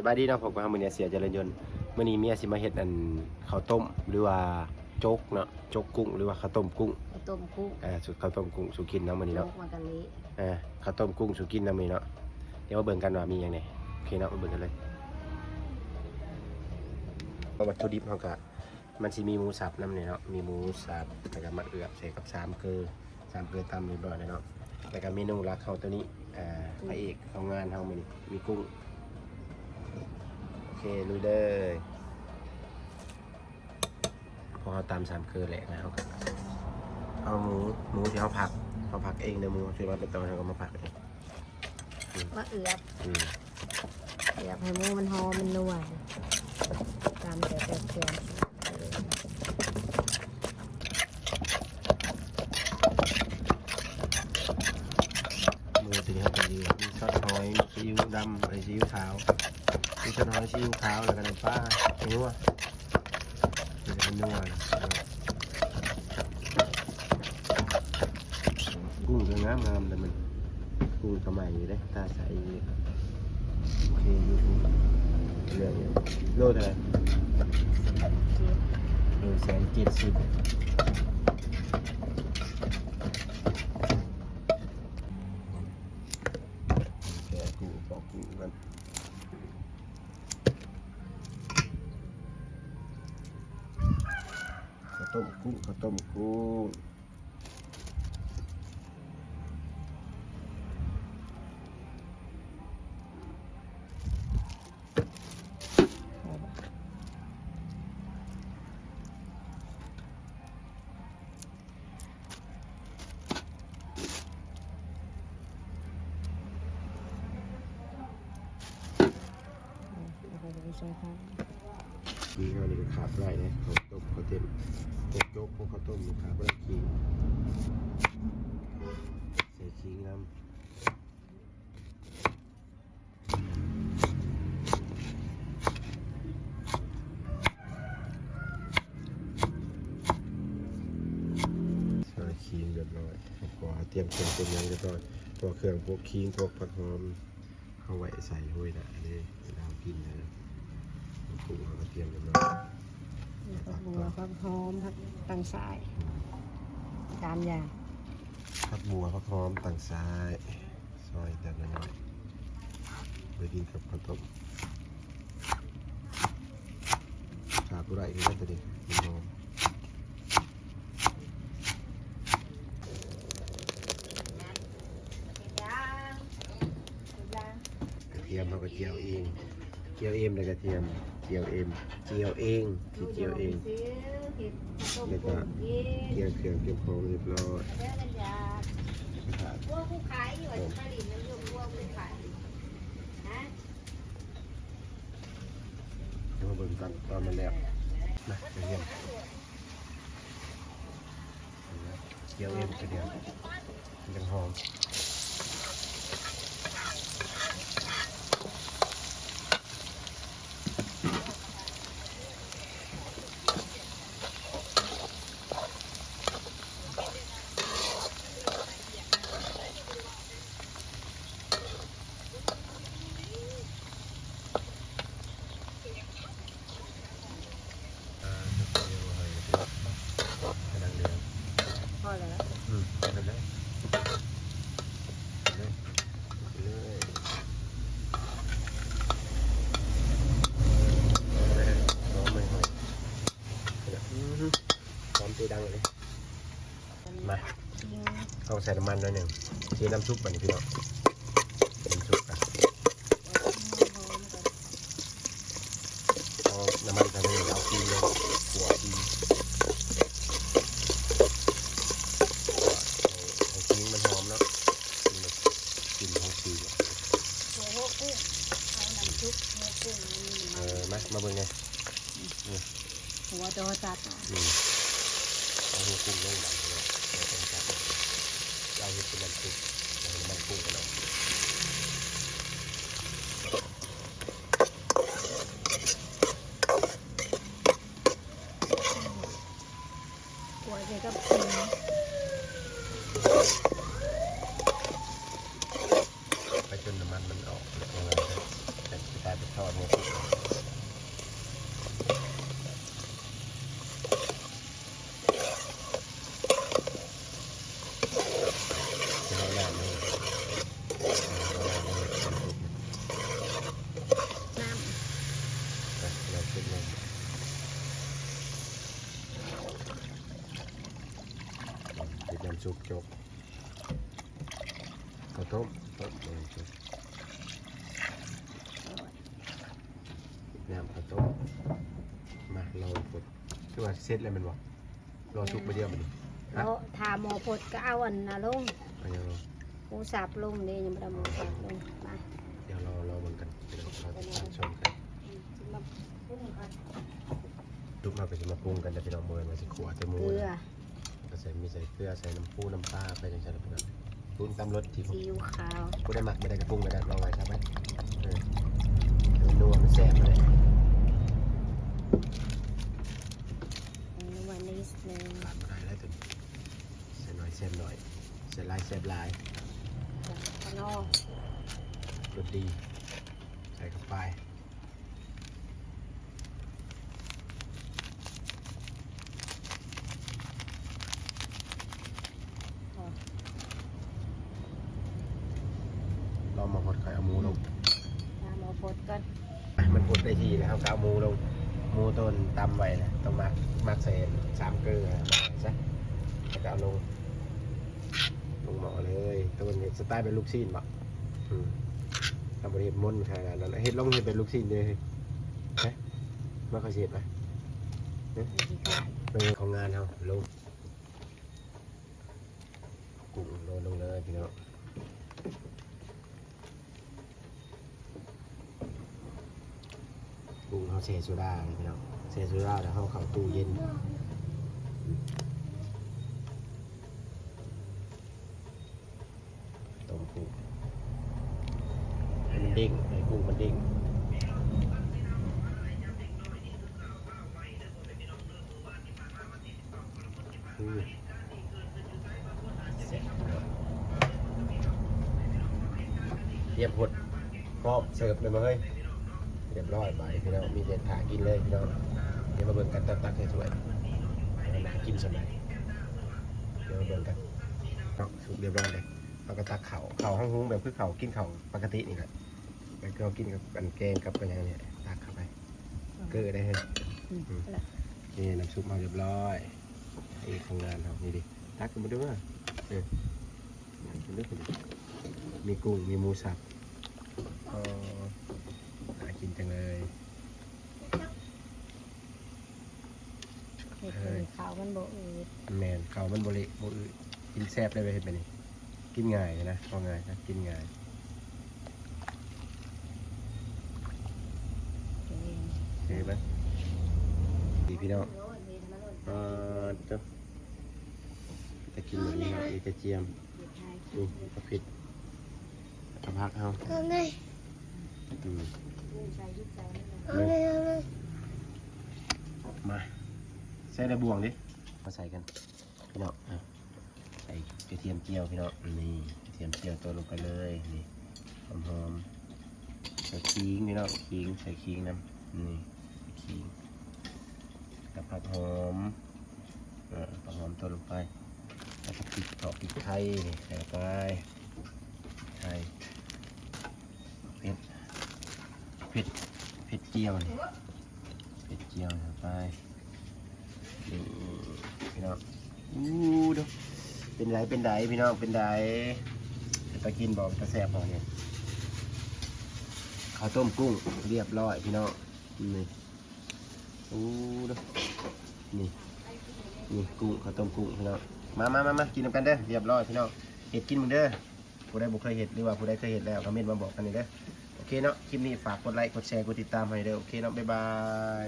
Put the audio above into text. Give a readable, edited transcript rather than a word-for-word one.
สบายดีเนาะผมก็ทำมื้อนี้เสียเจริญยนต์มื้อนี้เมียสิมาเฮ็ดอันข้าวต้มหรือว่าโจ๊กเนาะโจ๊กกุ้งหรือว่าข้าวต้มกุ้งข้าวต้มกุ้งสูตรข้าวต้มกุ้งสุกินเนาะมื้อนี้เนาะโจ๊กมากะลิข้าวต้มกุ้งสุกินเนาะมื้อนี้เนาะเดี๋ยวมาเบิ่งกันว่ามีหยังแหน่โอเคเนาะมาเบิ่งกันเลยวัตถุดิบเฮาก็มันสิมีหมูสับนำนี่เนาะมีหมูสับแล้วก็มะเอือบใส่กับ3เกลือตำเรียบร้อยแล้วเนาะแล้วก็เมนูหลักเฮาตัวนี้พระเอกของงานเฮามื้อนี้มีกุ้งโอเคลุยเลยพอเราตาม3เกลือแหละนะเขาก็เอาหมูที่เขาผักเองเนื้อหมูช่วยมาเป็นตอนเขาก็มาผักเองมะเอือบให้หมูมันหอมมันนัวตามแต่เครื่องหมูสิ่งที่เขาจะดีมีซอสหอยซีอิ๊วดำอะไรซีอิ๊วขาวมีซอสหอยซีอิ๊วขาวแล้วก็น้ำปลานัวมันจะเป็นนัวนะกุ้งจะงามแต่มันกุ้งสมัยอยู่เลยตาใสโอเคอยู่เรื่องโลเท่าไหร่170,000แกะกุ้งปอกกุ้งกันข้าวต้มกุ้งมีข้าวนี่ก็ขาดได้นะข้าวต้มข้าวเต็มพวกโจ๊กพวกข้าวต้มขาดไม่ได้ขิงใส่ขิงน้ำใส่ขิงเรียบร้อยพอเตรียมเครื่องเป็นยังเรียบร้อยตัวเครื่องพวกขิงพวกผักหอมเอาไว้ใส่ห้วยนะอันนี้เรากินนะปรุงเราเตรียมกันมาผักบัวผักหอมผักตังสาย3 อย่างผักบัวผักหอมต่างซ้ายซอยแต่น้อยๆไปกินกับข้าวต้มขาผู้ไรคือนั่นตัวนี้มันหอมกระเทียมเราก็เจียวเองเลยกระเทียมเจียวเองแล้วก็เกี่ยวเครื่องเก็บของเรียบร้อยพวกผู้ขายอยู่ที่ผลิตน้ำยมพวกผู้ขายนะมาเบิ่งกันตอนมันแล้วนะกระเทียมเจียวเองกระเทียมมันจะหอมพอแล้วไปเลยหอมตีดังเลยมาต้องใส่น้ำมันหน่อยหนึ่งชีน้ำซุปก่อนพี่น้องน้ำซุปกันเอาน้ำมันใส่เลยเอาปีเลยหัวปีเอาปีมันหอมเนาะกินของปีหัวโฮกุ้งเอาน้ำซุปหัวกุ้งมาเบิ่งไงหัวจอจัดเอาหัวกุ้งลงหลังเลยเราต้องจับเอาเห็ดเป็นน้ำซุปเอาน้ำมันกุ้งกันเอาหัวเกี่ยวกับขิงไปจนน้ำมันมันออกแล้วก็แต่กลายเป็นทอดหัว เอาน้ำเลย น้ำ เราชุบเลยติดน้ำซุปจบข้าวต้มเลยจบน้ำข้าวต้มมาเรากดคือว่าเสร็จแล้วมันบอกรอชุบไปเดียวมันดิ แล้วทาหมอพดก็เอาอันน่ะลง ไปยังรอ หมูสับลงนี่ยังบ่ได้หมูสับลงมา เดี๋ยวเราเหมือนกันเดี๋ยวเราติดตามชมกัน สิมาปรุงก่อน ทุกมาก็จะมาปรุงกันแต่พี่น้องเมื่อมาสิขวดแต่หมู เกลือ ก็ใส่มีใส่เกลือใส่น้ำปูน้ำปลาไปจังซั่นพี่น้องปรุงตามรสที่ผม ซีอิ๊วขาว กูได้หมักไม่ได้กระปรุงไม่ได้ลองไว้ครับไหมนัวมันแซ่บเลย นัวนิดนึง ขาดไม่ได้แล้วถึงใส่หน่อยแซ่บหน่อยใส่ลายแซ่บลาย ข้างนอก รสดีใส่เข้าไปเรามาหดไข่เอาหมูลง ทาหมอพดก่อน มันหดได้ทีแล้วก็เอาหมูลงหมูต้นตำไว้นะต้องมักใส่3 เกลือใช่แล้วก็เอาลงหม้อเลยต้นนี้สไตล์เป็นลูกชิ้นบ่ทำบริเวณม้นขนาดนั้นเฮ็ดลงเฮ็ดเป็นลูกชิ้นเลยฮะมาเขาเสียบไหม ขี้ขาด เป็นของงานเขาลงกุ้งลงเลยพี่น้องกุ้งเขาเซซูด้าเลยพี่น้องเซซูด้าแล้วเขาเข้าตู้เย็นต้มกุ้งให้มันเด้งให้กุ้งมันเด้งเสร็จแล้วเตรียมพดพร้อมเสิร์ฟเลยมาเฮ้ยเรียบร้อยไปพี่น้องมีเด็ดถากินเลยพี่น้องเดี๋ยวมาเบิ่งกันตักให้สวยหนากินสมัยเดี๋ยวมาเบิ่งกันสุกเรียบร้อยเลยเราก็ตักเข่าห้องหุ้งแบบคือเข่ากินเข่าปกตินี่แหละแล้วก็กินกับกันแกงกับอะไรอย่างเงี้ยตักเข้าไปเกลือได้เฮ้ยนี่น้ำซุปมาเรียบร้อยไอ้ของงานเรานี่ดิตักกันมาด้วยว่ามีกุ้งมีหมูสับน่ากินจังเลย เห็ดเป็นขาวมันโบอืด แมนเขามันบริบูกินแซ่บได้ไปเห็นไปนี่กินง่ายนะพอง่ายนะกินง่ายเห็นไหมดีพี่น้องจะกินแบบนี้มีกระเจียมนี่กระพริกกระพักเอามาใส่ในบ่วงดิมาใส่กันพี่น้องใส่กระเทียมเจียวพี่น้องนี่กระเทียมเจียวตัวลงไปเลยนี่หอมๆใส่ขิงพี่น้องขิงใส่ขิงน้ำนี่ขิงกับผักหอมผักหอมตัวลงไปแล้วก็พริกเผาพริกไทยใส่ไปไทยเผ็ดเจียวนี่เผ็ดเจียวใส่ไปนี่พี่น้องดูเป็นไรพี่น้องเป็นไรตะกินบอกตะแสบบอกเนี่ยข้าวต้มกุ้งเรียบร้อยพี่น้องนี่ดูนี่กุ้งข้าวต้มกุ้งพี่น้องมากินกันเด้อเรียบร้อยพี่น้องเห็ดกินมึงเด้อผู้ใดบุเคยเห็ดหรือว่าผู้ใดเคยเห็ดแล้วคอมเมนต์มาบอกกันนี่เด้อโอเคเนาะคลิปนี้ฝากกดไลค์กดแชร์กดติดตามให้เด้อโอเคเนาะบ๊ายบาย